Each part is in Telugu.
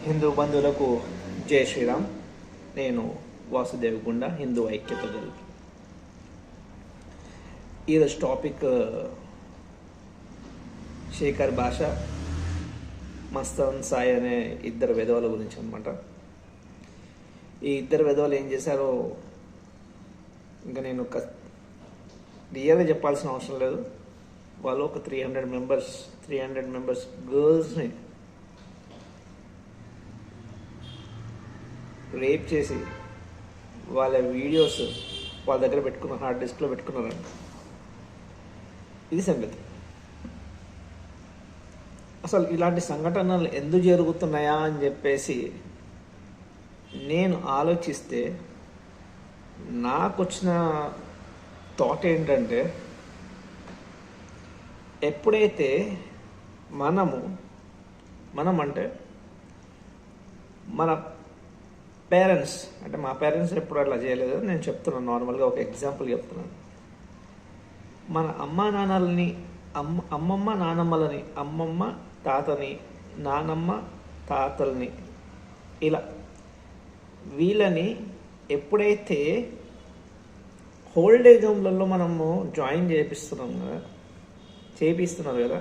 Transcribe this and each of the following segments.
హిందూ బంధువులకు జై శ్రీరామ్. నేను వాసుదేవ్ గుండా, హిందూ ఐక్యత దళ్. ఈరోజు టాపిక్ శేఖర్ భాష, మస్తాన్ సాయి అనే ఇద్దరు విధవల గురించి అనమాట. ఈ ఇద్దరు విధవలు ఏం చేశారో ఇంకా నేను రియల్గా చెప్పాల్సిన అవసరం లేదు. వాళ్ళు ఒక 300 మెంబర్స్ గర్ల్స్ని రేప్ చేసి వాళ్ళ వీడియోస్ వాళ్ళ దగ్గర పెట్టుకున్న హార్డ్ డిస్క్లో పెట్టుకున్నారంట. ఇది సంగతి. అసలు ఇలాంటి సంఘటనలు ఎందుకు జరుగుతున్నాయా అని చెప్పేసి నేను ఆలోచిస్తే నాకు వచ్చిన థాట్ ఏంటంటే, ఎప్పుడైతే మనం అంటే మన పేరెంట్స్, అంటే మా పేరెంట్స్ ఎప్పుడు అట్లా చేయలేదు, నేను చెప్తున్నాను, నార్మల్గా ఒక ఎగ్జాంపుల్ చెప్తున్నాను. మన అమ్మమ్మ నానమ్మలని, అమ్మమ్మ తాతని, నానమ్మ తాతల్ని, ఇలా వీళ్ళని ఎప్పుడైతే ఓల్డ్ హోమ్లలో మనము జాయిన్ చేపిస్తున్నారు కదా,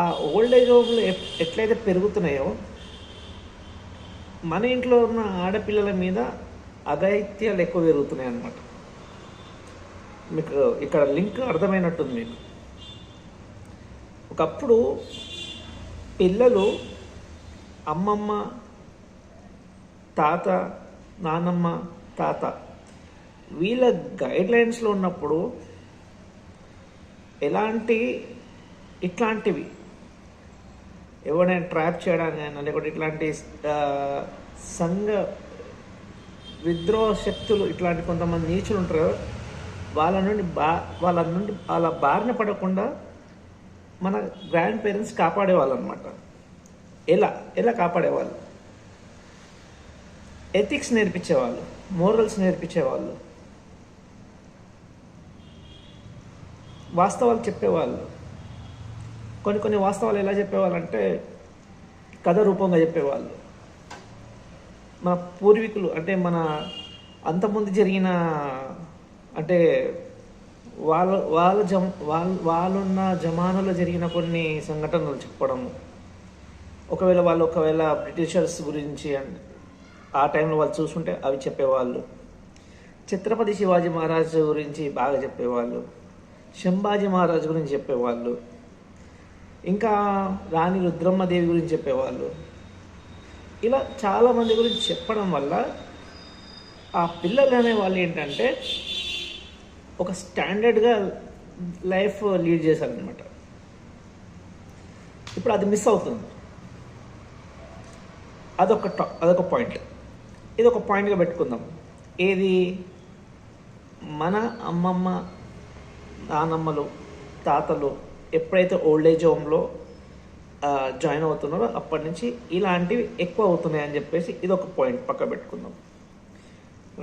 ఆ ఓల్డ్ ఏజ్ హోమ్లు ఎట్లయితే పెరుగుతున్నాయో మన ఇంట్లో ఉన్న ఆడపిల్లల మీద అఘాయిత్యాలు ఎక్కువ పెరుగుతున్నాయి అన్నమాట. మీకు ఇక్కడ లింక్ అర్థమైనట్టుంది మీకు. ఒకప్పుడు పిల్లలు అమ్మమ్మ తాత, నానమ్మ తాత వీళ్ళ గైడ్లైన్స్లో ఉన్నప్పుడు ఇట్లాంటివి ఎవరైనా ట్రాప్ చేయడానికి అయినా, లేకపోతే ఇట్లాంటి సంఘ విద్రోహ శక్తులు, ఇట్లాంటి కొంతమంది నీచులు ఉంటారు కదా, వాళ్ళ బారిన పడకుండా మన గ్రాండ్ పేరెంట్స్ కాపాడేవాళ్ళు అనమాట. ఎలా కాపాడేవాళ్ళు? ఎథిక్స్ నేర్పించేవాళ్ళు, మోరల్స్ నేర్పించేవాళ్ళు, వాస్తవాలు చెప్పేవాళ్ళు. కొన్ని వాస్తవాలు ఎలా చెప్పేవాళ్ళు అంటే కథ రూపంగా చెప్పేవాళ్ళు. మన పూర్వీకులు అంటే మన అంతకుముందు జరిగిన, అంటే వాళ్ళున్న జమానాలో జరిగిన కొన్ని సంఘటనలు చెప్పడము. ఒకవేళ బ్రిటిషర్స్ గురించి ఆ టైంలో వాళ్ళు చూసుంటే అవి చెప్పేవాళ్ళు. ఛత్రపతి శివాజీ మహారాజ్ గురించి బాగా చెప్పేవాళ్ళు, శంభాజీ మహారాజ్ గురించి చెప్పేవాళ్ళు, ఇంకా రాణి రుద్రమ్మదేవి గురించి చెప్పేవాళ్ళు. ఇలా చాలామంది గురించి చెప్పడం వల్ల ఆ పిల్లలు అనేవాళ్ళు ఏంటంటే ఒక స్టాండర్డ్గా లైఫ్ లీడ్ చేశారనమాట. ఇప్పుడు అది మిస్ అవుతుంది. అదొక పాయింట్. ఇది ఒక పాయింట్గా పెట్టుకుందాం. ఏది? మన అమ్మమ్మ నానమ్మలు తాతలు ఎప్పుడైతే ఓల్డ్ ఏజ్ హోమ్లో జాయిన్ అవుతున్నారో అప్పటి నుంచి ఇలాంటివి ఎక్కువ అవుతున్నాయి అని చెప్పేసి ఇది ఒక పాయింట్ పక్క పెట్టుకుందాం.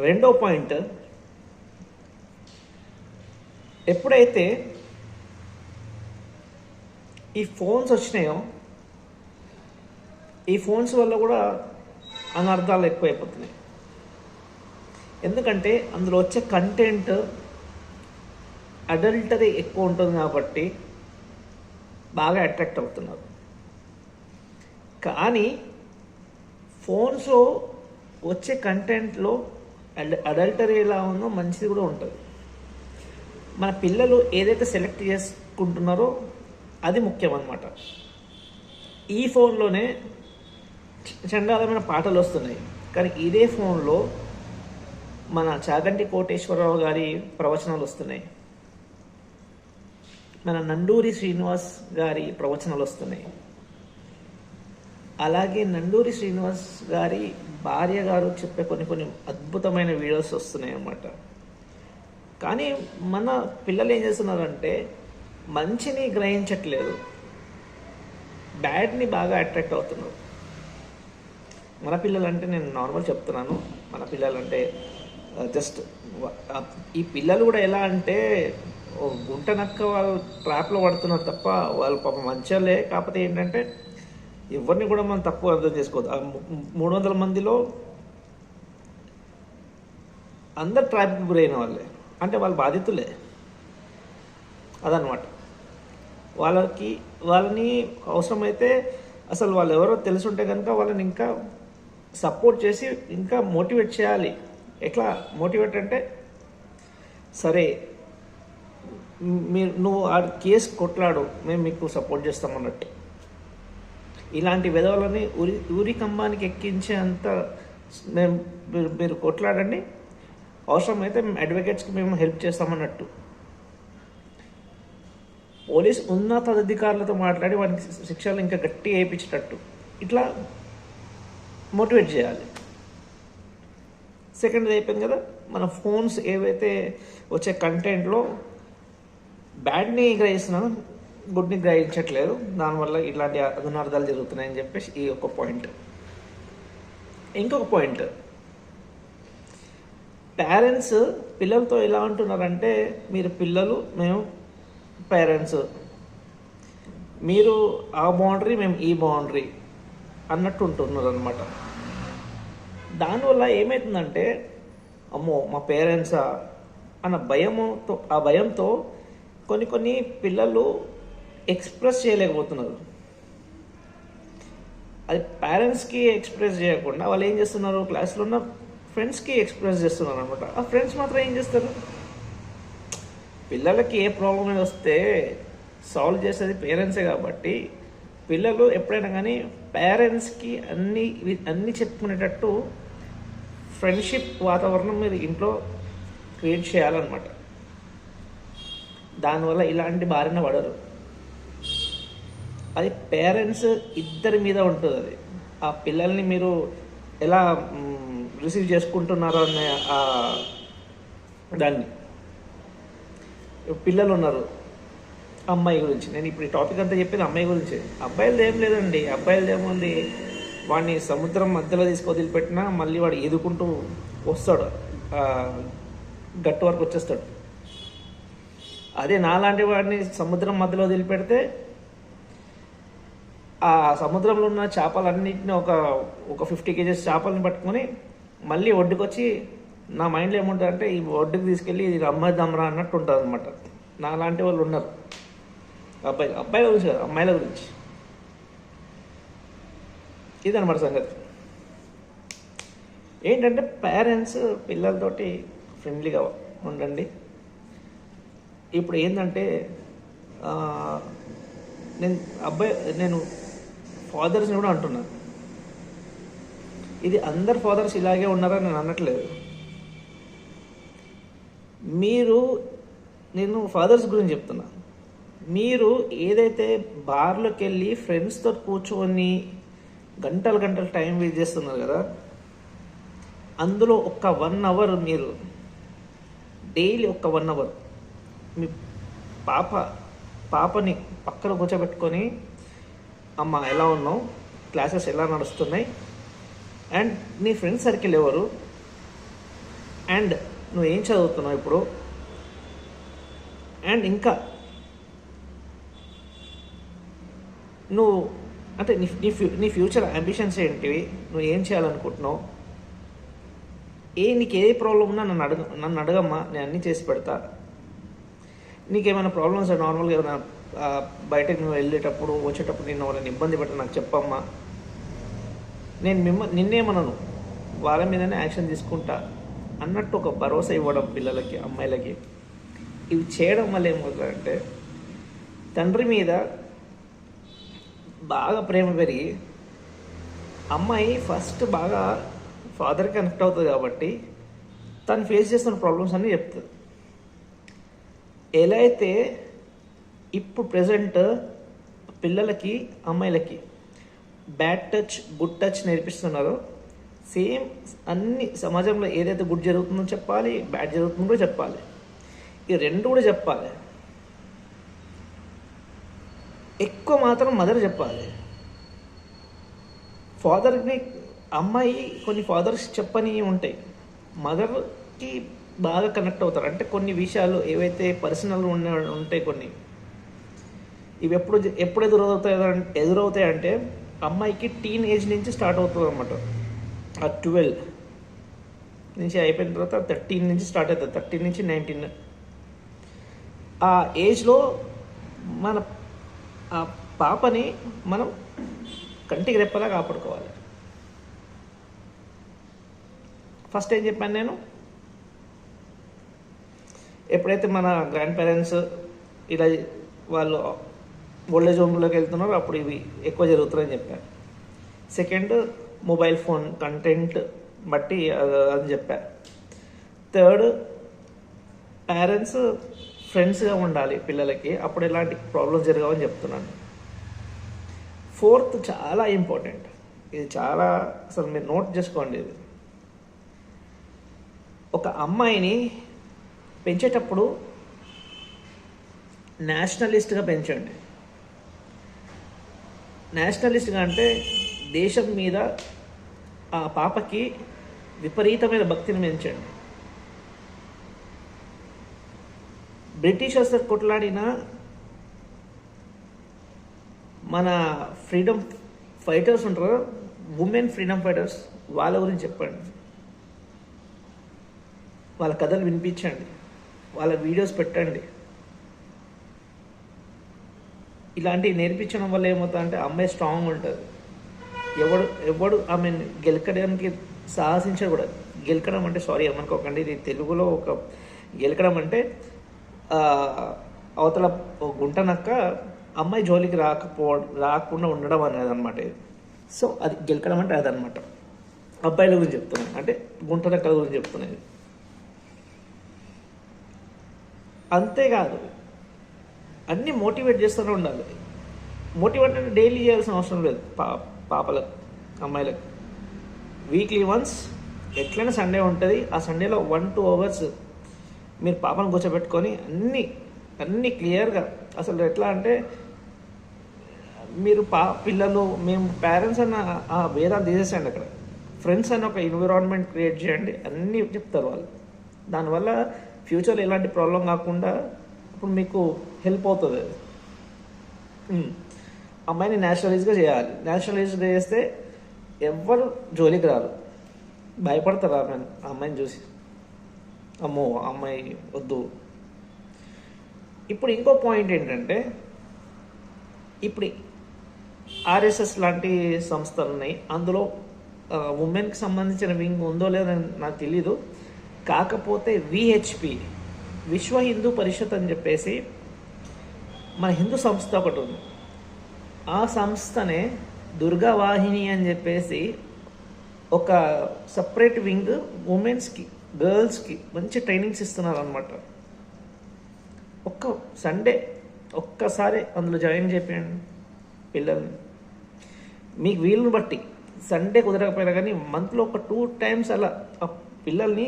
రెండో పాయింట్, ఎప్పుడైతే ఈ ఫోన్స్ వచ్చినాయో, ఈ ఫోన్స్ వల్ల కూడా అనర్థాలు ఎక్కువైపోతున్నాయి. ఎందుకంటే అందులో వచ్చే కంటెంట్ అడల్టరీ ఎక్కువ ఉంటుంది కాబట్టి బాగా అట్రాక్ట్ అవుతున్నారు. కానీ ఫోన్స్లో వచ్చే కంటెంట్లో అడల్టరీ ఎలా ఉందో మంచిది కూడా ఉంటుంది. మన పిల్లలు ఏదైతే సెలెక్ట్ చేసుకుంటున్నారో అది ముఖ్యం అన్నమాట. ఈ ఫోన్లోనే చండాలమైన పాటలు వస్తున్నాయి, కానీ ఇదే ఫోన్లో మన చాగంటి కోటేశ్వరరావు గారి ప్రవచనాలు వస్తున్నాయి, మన నండూరి శ్రీనివాస్ గారి ప్రవచనాలు వస్తున్నాయి. అలాగే నండూరి శ్రీనివాస్ గారి భార్య గారు చెప్పే కొన్ని అద్భుతమైన వీడియోస్ వస్తున్నాయి అన్నమాట. కానీ మన పిల్లలు ఏం చేస్తున్నారంటే మంచిని గ్రహించట్లేదు, బ్యాడ్ని బాగా అట్రాక్ట్ అవుతున్నారు. మన పిల్లలంటే నేను నార్మల్ చెప్తున్నాను, మన పిల్లలంటే జస్ట్ ఈ పిల్లలు కూడా ఎలా అంటే గుంట నక్క వాళ్ళు ట్రాప్లో పడుతున్నారు తప్ప వాళ్ళు పాపం మంచోళ్ళే. కాకపోతే ఏంటంటే ఎవరిని కూడా మనం తక్కువ అర్థం చేసుకోవద్దు. ఆ 300 మందిలో అందరు ట్రాఫిక్ గురైన వాళ్ళే, అంటే వాళ్ళ బాధితులే. అదనమాట. వాళ్ళని అవసరమైతే అసలు వాళ్ళు ఎవరో తెలుసుంటే కనుక వాళ్ళని ఇంకా సపోర్ట్ చేసి ఇంకా మోటివేట్ చేయాలి. ఎట్లా మోటివేట్ అంటే, సరే నువ్వు ఆ కేసు కొట్లాడు, మేము మీకు సపోర్ట్ చేస్తామన్నట్టు. ఇలాంటి విధవలని ఊరి కంబానికి ఎక్కించే అంత మీరు కొట్లాడండి, అవసరమైతే మేము అడ్వకేట్స్కి మేము హెల్ప్ చేస్తామన్నట్టు. పోలీస్ ఉన్నతాధికారులతో మాట్లాడి వానికి శిక్షలు ఇంకా గట్టిగా వేయించేటట్టు ఇట్లా మోటివేట్ చేయాలి. సెకండ్ అయిపోయింది కదా, మన ఫోన్స్ ఏవైతే వచ్చే కంటెంట్లో బ్యాడ్ని గ్రహిస్తున్నాం, గుడ్ని గ్రహించట్లేదు, దానివల్ల ఇలాంటి అదునార్థాలు జరుగుతున్నాయని చెప్పేసి ఈ ఒక పాయింట్. ఇంకొక పాయింట్, పేరెంట్స్ పిల్లలతో ఎలా అంటున్నారంటే, మీరు పిల్లలు, మేము పేరెంట్స్, మీరు ఆ బౌండరీ, మేము ఈ బౌండరీ అన్నట్టు ఉంటున్నారు అనమాట. దానివల్ల ఏమవుతుందంటే, అమ్మో మా పేరెంట్సా అన్న భయంతో కొన్ని పిల్లలు ఎక్స్ప్రెస్ చేయలేకపోతున్నారు. అది పేరెంట్స్కి ఎక్స్ప్రెస్ చేయకుండా వాళ్ళు ఏం చేస్తున్నారు, క్లాస్లో ఉన్న ఫ్రెండ్స్కి ఎక్స్ప్రెస్ చేస్తున్నారు అనమాట. ఆ ఫ్రెండ్స్ మాత్రం ఏం చేస్తారు, పిల్లలకి ఏ ప్రాబ్లం వస్తే సాల్వ్ చేసేది పేరెంట్సే కాబట్టి పిల్లలు ఎప్పుడైనా కానీ పేరెంట్స్కి అన్నీ చెప్పుకునేటట్టు ఫ్రెండ్షిప్ వాతావరణం మీరు ఇంట్లో క్రియేట్ చేయాలన్నమాట. దానివల్ల ఇలాంటి బారిన పడరు. అది పేరెంట్స్ ఇద్దరి మీద ఉంటుంది. అది ఆ పిల్లల్ని మీరు ఎలా రిసీవ్ చేసుకుంటున్నారో అనే దాన్ని. పిల్లలు ఉన్నారు, అమ్మాయి గురించి నేను ఇప్పుడు ఈ టాపిక్ అంతా చెప్పేది అమ్మాయి గురించి. అబ్బాయిలది ఏం లేదండి, అబ్బాయిలది ఏముంది, వాడిని సముద్రం మధ్యలో వదిలిపెట్టినా మళ్ళీ వాడు ఎదుకుంటూ వస్తాడు, గట్టు వరకు వచ్చేస్తాడు. అదే నాలాంటి వాడిని సముద్రం మధ్యలో వదిలిపెడితే ఆ సముద్రంలో ఉన్న చేపలన్నింటినీ ఒక 50 kgs చేపలని పట్టుకొని మళ్ళీ ఒడ్డుకొచ్చి నా మైండ్లో ఏముంటుంది అంటే, ఈ ఒడ్డుకు తీసుకెళ్ళి ఇది అమ్మేద్దాంరా అన్నట్టు ఉంటుంది అనమాట. నాలాంటి వాళ్ళు ఉన్నారు. అబ్బాయిల గురించి కాదు, అమ్మాయిల గురించి. ఇదనమాట సంగతి. ఏంటంటే పేరెంట్స్ పిల్లలతోటి ఫ్రెండ్లీగా ఉండండి. ఇప్పుడు ఏంటంటే నేను ఫాదర్స్ని కూడా అంటున్నాను, ఇది అందరు ఫాదర్స్ ఇలాగే ఉన్నారని నేను అనట్లేదు. నేను ఫాదర్స్ గురించి చెప్తున్నా. మీరు ఏదైతే బార్లోకి వెళ్ళి ఫ్రెండ్స్తో కూర్చొని గంటలు టైం వేస్ట్ చేస్తున్నారు కదా, అందులో ఒక 1 hour మీరు డైలీ ఒక 1 hour మీ పాపని పక్కన కూర్చోబెట్టుకొని, అమ్మ ఎలా ఉన్నావు, క్లాసెస్ ఎలా నడుస్తున్నాయి, అండ్ నీ ఫ్రెండ్స్ సర్కిల్ ఎవరు, అండ్ నువ్వు ఏం చదువుతున్నావు ఇప్పుడు, అండ్ ఇంకా నువ్వు అంటే నీ ఫ్యూచర్ అంబిషన్స్ ఏంటివి, నువ్వు ఏం చేయాలనుకుంటున్నావు, నీకు ఏ ప్రాబ్లం ఉన్నా నన్ను అడగమ్మా, నేను అన్నీ చేసి పెడతా. నీకేమైనా ప్రాబ్లమ్స్ నార్మల్గా ఏమైనా బయటకు నువ్వు వెళ్ళేటప్పుడు వచ్చేటప్పుడు నేను వాళ్ళని ఇబ్బంది పెట్ట నాకు చెప్పమ్మా, నేను నిన్నేమనను, వాళ్ళ మీదనే యాక్షన్ తీసుకుంటా అన్నట్టు ఒక భరోసా ఇవ్వడం పిల్లలకి, అమ్మాయిలకి. ఇవి చేయడం వల్ల ఏమవుతుందంటే, తండ్రి మీద బాగా ప్రేమ పెరిగి అమ్మాయి ఫస్ట్ బాగా ఫాదర్కి కనెక్ట్ అవుతుంది కాబట్టి తను ఫేస్ చేస్తున్న ప్రాబ్లమ్స్ అన్నీ చెప్తుంది. ఎలా అయితే ఇప్పుడు ప్రజెంట్ పిల్లలకి, అమ్మాయిలకి బ్యాడ్ టచ్, గుడ్ టచ్ నేర్పిస్తున్నారో, సేమ్ అన్ని సమాజంలో ఏదైతే గుడ్ జరుగుతుందో చెప్పాలి, బ్యాడ్ జరుగుతుందో కూడా చెప్పాలి. ఈ రెండు కూడా చెప్పాలి. ఎక్కువ మాత్రం మదర్ చెప్పాలి. ఫాదర్ని అమ్మాయి కొన్ని ఫాదర్స్ చెప్పని ఉంటాయి, మదర్కి బాగా కనెక్ట్ అవుతారు. అంటే కొన్ని విషయాలు ఏవైతే పర్సనల్ ఉంటాయి కొన్ని, ఇవి ఎప్పుడు ఎదురవుతాయి అంటే అమ్మాయికి టీన్ ఏజ్ నుంచి స్టార్ట్ అవుతుంది అనమాట. ఆ 12 నుంచి అయిపోయిన తర్వాత 13 నుంచి స్టార్ట్ అవుతుంది, 13 నుంచి 19. ఆ ఏజ్లో మన ఆ పాపని మనం కంటికి రెప్పలా కాపాడుకోవాలి. ఫస్ట్ ఏం చెప్పాను నేను, ఎప్పుడైతే మన గ్రాండ్ పేరెంట్స్ ఇలా వాళ్ళు ఓల్డేజ్ హోమ్లోకి వెళ్తున్నారో అప్పుడు ఇవి ఎక్కువ జరుగుతున్నాయని చెప్పాను. సెకండ్, మొబైల్ ఫోన్ కంటెంట్ బట్టి అని చెప్పాను. థర్డ్, పేరెంట్స్ ఫ్రెండ్స్గా ఉండాలి పిల్లలకి, అప్పుడు ఎలాంటి ప్రాబ్లమ్స్ జరగవని చెప్తున్నాను. ఫోర్త్ చాలా ఇంపార్టెంట్, ఇది చాలా అసలు మీరు నోట్ చేసుకోండి. ఇది ఒక అమ్మాయిని పెంచేటప్పుడు నేషనలిస్ట్గా పెంచండి. నేషనలిస్ట్గా అంటే దేశం మీద ఆ పాపకి విపరీతమైన భక్తిని పెంచండి. బ్రిటిషర్స్ కొట్లాడిన మన ఫ్రీడమ్ ఫైటర్స్ ఉంటారు, ఉమెన్ ఫ్రీడమ్ ఫైటర్స్, వాళ్ళ గురించి చెప్పండి, వాళ్ళ కథలు వినిపించండి, వాళ్ళ వీడియోస్ పెట్టండి. ఇలాంటివి నేర్పించడం వల్ల ఏమవుతుందంటే అమ్మాయి స్ట్రాంగ్ ఉంటుంది. ఎవడు ఆమె గెలకడానికి సాహసించడు కూడా. గెలకడం అంటే సారీ ఏమనుకోకండి, ఇది తెలుగులో ఒక గెలకడం అంటే అవతల గుంటనక్క అమ్మాయి జోలికి రాకుండా ఉండడం అనేది అనమాట. సో అది గెలకడం అంటే అదనమాట. అబ్బాయిల గురించి చెప్తున్నాను, అంటే గుంటనక్క గురించి చెప్తున్నాను. అంతేకాదు, అన్నీ మోటివేట్ చేస్తూనే ఉండాలి. మోటివేట్ అంటే డైలీ చేయాల్సిన అవసరం లేదు. పాపలకు, అమ్మాయిలకు వీక్లీ వన్స్ ఎట్లయినా సండే ఉంటుంది. ఆ సండేలో 1-2 అవర్స్ మీరు పాపను కూర్చోబెట్టుకొని అన్నీ క్లియర్గా, అసలు ఎట్లా అంటే మీరు పిల్లలు మేము పేరెంట్స్ అన్న ఆ భేదాలు తీసేసండి. అక్కడ ఫ్రెండ్స్ అన్న ఒక ఎన్విరాన్మెంట్ క్రియేట్ చేయండి, అన్నీ చెప్తారు వాళ్ళు. దానివల్ల ఫ్యూచర్లో ఎలాంటి ప్రాబ్లం కాకుండా ఇప్పుడు మీకు హెల్ప్ అవుతుంది. అమ్మాయిని నేషనలైజ్గా చేయాలి. నేషనలైజ్గా చేస్తే ఎవ్వరు జోలికి రారు, భయపడతారు ఆ అమ్మాయిని చూసి, అమ్మో అమ్మాయి వద్దు. ఇప్పుడు ఇంకో పాయింట్ ఏంటంటే, ఇప్పుడు ఆర్ఎస్ఎస్ లాంటి సంస్థలు ఉన్నాయి, అందులో ఉమెన్కి సంబంధించిన వింగ్ ఉందో లేదో నాకు తెలీదు. కాకపోతే విహెచ్పి, విశ్వ హిందూ పరిషత్ అని చెప్పేసి మన హిందూ సంస్థ ఒకటి ఉంది. ఆ సంస్థనే దుర్గా వాహిని అని చెప్పేసి ఒక సపరేట్ వింగ్ ఉమెన్స్కి, గర్ల్స్కి మంచి ట్రైనింగ్స్ ఇస్తున్నారు అనమాట. ఒక్క సండే ఒక్కసారి అందులో జాయిన్ చేయండి పిల్లల్ని. మీకు వీలుని బట్టి సండే కుదరకపోయినా కానీ మంత్లో ఒక 2 times అలా ఆ పిల్లల్ని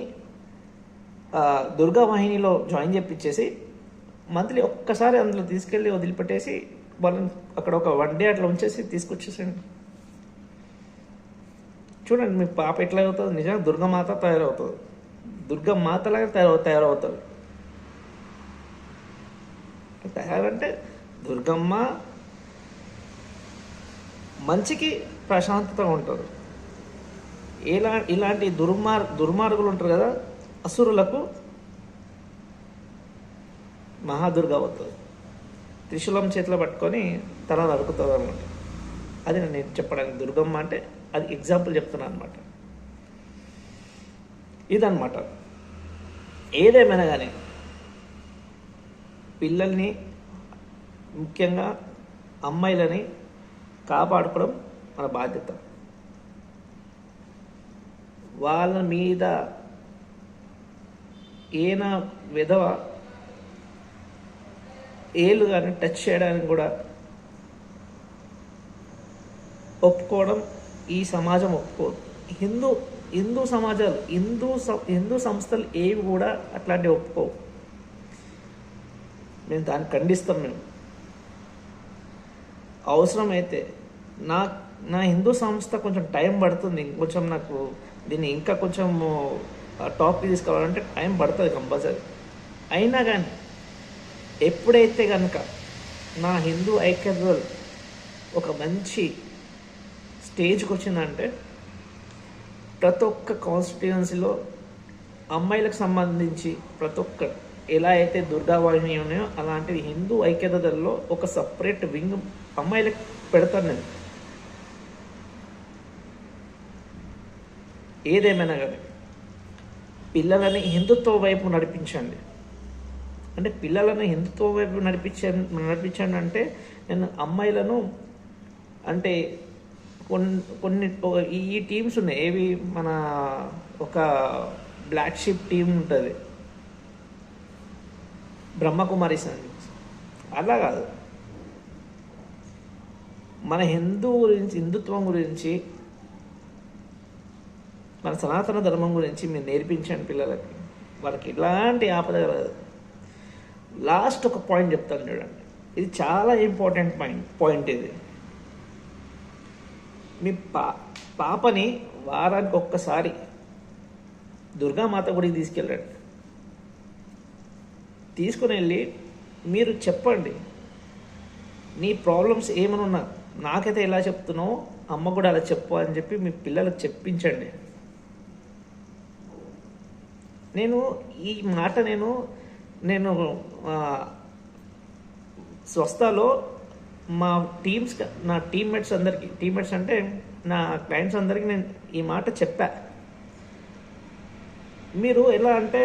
దుర్గా వాహినిలో జాయిన్ చేయించేసి మంత్లీ ఒక్కసారి అందులో తీసుకెళ్ళి వదిలిపెట్టేసి వాళ్ళని అక్కడ ఒక 1 day అట్లా ఉంచేసి తీసుకొచ్చేసండి. చూడండి మీ పాప ఎట్లా అవుతుంది, నిజంగా దుర్గమాత తయారవుతుంది, దుర్గమాతలాగా తయారవుతుంది. తయారంటే దుర్గమ్మ మంచికి ప్రశాంతత ఉంటుంది. ఇలాంటి దుర్మార్గులు ఉంటారు కదా, అసురులకు మహాదుర్గ అవుతుంది. త్రిశూలం చేతిలో పట్టుకొని తల నరుకుతుంది అనమాట. అది నేను చెప్పడానికి దుర్గమ్మ అంటే అది ఎగ్జాంపుల్ చెప్తున్నాను అనమాట. ఇదన్నమాట. ఏదేమైనా కానీ పిల్లల్ని, ముఖ్యంగా అమ్మాయిలని కాపాడుకోవడం మన బాధ్యత. వాళ్ళ మీద ఏనా విధవ ఏళ్ళు కానీ టచ్ చేయడానికి కూడా ఒప్పుకోవడం ఈ సమాజం ఒప్పుకోదు. హిందూ సమాజాలు, హిందూ సంస్థలు ఏవి కూడా అట్లాంటివి ఒప్పుకోవు. మేము దాన్ని ఖండిస్తాం. మేము అవసరమైతే నా హిందూ సంస్థ కొంచెం టైం పడుతుంది, కొంచెం నాకు దీన్ని ఇంకా కొంచెం టాప్కి తీసుకోవాలంటే టైం పడుతుంది కంపల్సరీ. అయినా కానీ ఎప్పుడైతే కనుక నా హిందూ ఐక్యతలు ఒక మంచి స్టేజ్కి వచ్చిందంటే ప్రతి ఒక్క కాన్స్టిట్యుయెన్సీలో అమ్మాయిలకు సంబంధించి ప్రతి ఒక్క ఎలా అయితే దుర్గావాహిని ఉన్నాయో అలాంటిది హిందూ ఐక్యత దళలో ఒక సపరేట్ వింగ్ అమ్మాయిలకు పెడతాను నేను. ఏదేమైనా కానీ పిల్లలని హిందుత్వ వైపు నడిపించండి. అంటే పిల్లలను హిందుత్వ వైపు నడిపించండి అంటే నేను అమ్మాయిలను అంటే కొన్ని ఈ టీమ్స్ ఉన్నాయి. ఏవి మన ఒక బ్లాక్ షిప్ టీం ఉంటుంది, బ్రహ్మకుమారిస్ అని. అలా కాదు, మన హిందుత్వం గురించి మన సనాతన ధర్మం గురించి మీరు నేర్పించండి పిల్లలకి. వాళ్ళకి ఎలాంటి ఆపద కలగదు. లాస్ట్ ఒక పాయింట్ చెప్తాను చూడండి, ఇది చాలా ఇంపార్టెంట్ పాయింట్ ఇది. మీ పాపని వారానికి ఒక్కసారి దుర్గామాత గుడికి తీసుకెళ్ళండి. తీసుకుని వెళ్ళి మీరు చెప్పండి నీ ప్రాబ్లమ్స్ ఏమైనా ఉన్నా. నాకైతే ఎలా చెప్తున్నావు అమ్మ కూడా అలా చెప్పు అని చెప్పి మీ పిల్లలకు చెప్పించండి. ఈ మాట నేను స్వస్థలో మా నా టీమ్మేట్స్ అంటే నా క్లయింట్స్ అందరికీ నేను ఈ మాట చెప్పా. మీరు ఎలా అంటే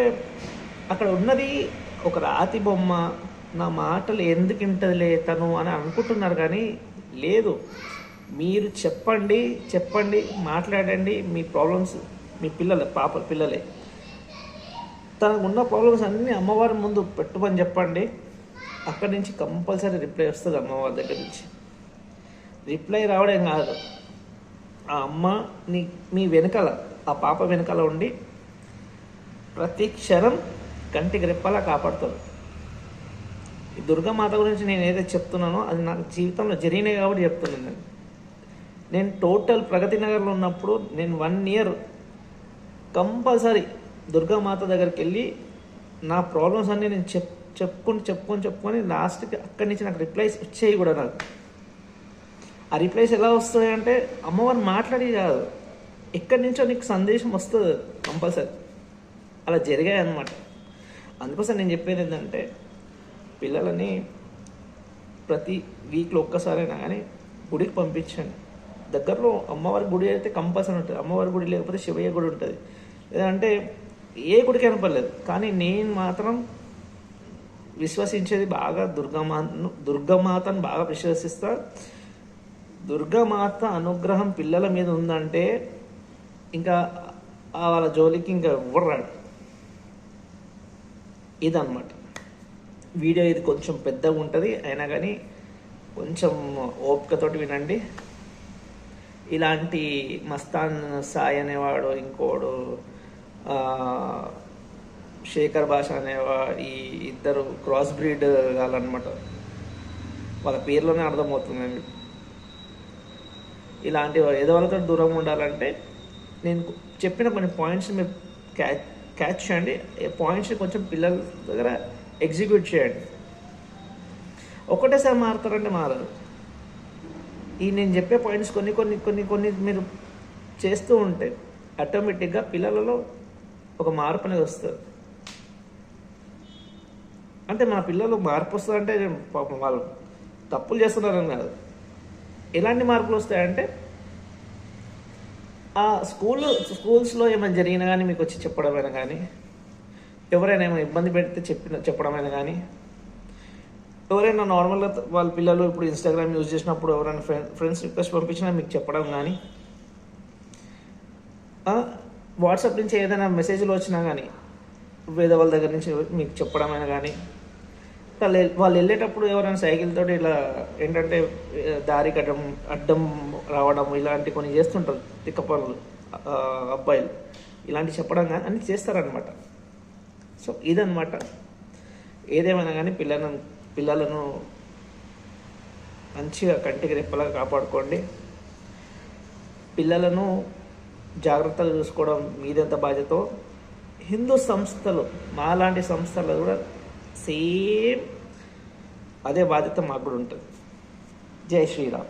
అక్కడ ఉన్నది ఒక రాతి బొమ్మ, నా మాటలు ఎందుకు వింటదిలే తను అని అనుకుంటున్నారు, కానీ లేదు. మీరు చెప్పండి, మాట్లాడండి. మీ ప్రాబ్లమ్స్ మీ పిల్లలే తనకు ఉన్న ప్రాబ్లమ్స్ అన్నీ అమ్మవారి ముందు పెట్టుమని చెప్పండి. అక్కడి నుంచి కంపల్సరీ రిప్లై వస్తుంది. అమ్మవారి దగ్గర నుంచి రిప్లై రావడం కాదు, ఆ అమ్మ మీ వెనకాల, ఆ పాప వెనకాల ఉండి ప్రతి క్షణం కంటికి రెప్పలా కాపాడుతారు. ఈ దుర్గామాత గురించి నేను ఏదైతే చెప్తున్నానో అది నాకు జీవితంలో జరిగినాయి కాబట్టి చెప్తున్నాను. నేను టోటల్ ప్రగతి నగర్లో ఉన్నప్పుడు నేను 1 year కంపల్సరీ దుర్గామాత దగ్గరికి వెళ్ళి నా ప్రాబ్లమ్స్ అన్నీ నేను చెప్పుకొని లాస్ట్కి అక్కడి నుంచి నాకు రిప్లైస్ వచ్చేవి కూడా. నాకు ఆ రిప్లైస్ ఎలా వస్తాయి అంటే అమ్మవారు మాట్లాడి కాదు, ఎక్కడి నుంచో నీకు సందేశం వస్తుంది కంపల్సరీ. అలా జరిగాయి అన్నమాట. అందుకోసం నేను చెప్పేది ఏంటంటే పిల్లలని ప్రతి వీక్లో ఒక్కసారైనా కానీ గుడికి పంపించండి. దగ్గరలో అమ్మవారి గుడి అయితే కంపల్సరీ ఉంటుంది. అమ్మవారి గుడి లేకపోతే శివయ్య గుడి ఉంటుంది. లేదంటే ఏ గుడికి పర్లేదు, కానీ నేను మాత్రం విశ్వసించేది బాగా దుర్గామాతను బాగా విశ్వసిస్తా. దుర్గామాత అనుగ్రహం పిల్లల మీద ఉందంటే ఇంకా వాళ్ళ జోలికి ఇంకా ఎవ్వరు రాడు. ఇదన్నమాట వీడియో. ఇది కొంచెం పెద్దగా ఉంటుంది, అయినా కానీ కొంచెం ఓపికతోటి వినండి. ఇలాంటి మస్తాన్ సాయి అనేవాడు, ఇంకోడు శేఖర్ భాష ఈ ఇద్దరు క్రాస్ బ్రీడ్ వాళ్ళనమాట. వాళ్ళ పేర్లోనే అర్థమవుతుందండి. ఇలాంటి ఏదో వాళ్ళతో దూరంగా ఉండాలంటే నేను చెప్పిన కొన్ని పాయింట్స్ మీరు క్యాచ్ చేయండి. పాయింట్స్ని కొంచెం పిల్లల దగ్గర ఎగ్జిక్యూట్ చేయండి. ఒకటేసారి మారుతారంటే మారదు. నేను చెప్పే పాయింట్స్ కొన్ని మీరు చేస్తూ ఉంటే ఆటోమేటిక్గా పిల్లలలో ఒక మార్పు అనేది వస్తుంది. అంటే మా పిల్లలు మార్పు వస్తుందంటే పాపం వాళ్ళు తప్పులు చేస్తున్నారని కాదు. ఎలాంటి మార్పులు వస్తాయంటే ఆ స్కూల్స్లో ఏమైనా జరిగినా కానీ మీకు వచ్చి చెప్పడమైనా కానీ, ఎవరైనా ఏమైనా ఇబ్బంది పెడితే చెప్పడమైనా కానీ, ఎవరైనా నార్మల్గా వాళ్ళ పిల్లలు ఇప్పుడు ఇన్స్టాగ్రామ్ యూజ్ చేసినప్పుడు ఎవరైనా ఫ్రెండ్స్ రిక్వెస్ట్ పంపించినా మీకు చెప్పడం కానీ, వాట్సాప్ నుంచి ఏదైనా మెసేజ్లు వచ్చినా కానీ వేరే వాళ్ళ దగ్గర నుంచి మీకు చెప్పడమైనా కానీ, వాళ్ళు వెళ్ళేటప్పుడు ఎవరైనా సైకిల్ తోటి ఇలా ఏంటంటే దారికి అడ్డం రావడం ఇలాంటి కొన్ని చేస్తుంటారు తిక్క పనులు అబ్బాయిలు. ఇలాంటివి చెప్పడం కానీ అన్నీ చేస్తారనమాట. సో ఇదనమాట. ఏదేమైనా కానీ పిల్లలను మంచిగా కంటికి రెప్పలాగా కాపాడుకోండి. పిల్లలను జాగ్రత్తగా చూసుకోవడం మీదెంత బాధ్యతో హిందూ సంస్థలు మాలాంటి సంస్థలు కూడా సేమ్ అదే బాధ్యత మాకు కూడా ఉంటుంది. జై శ్రీరామ్.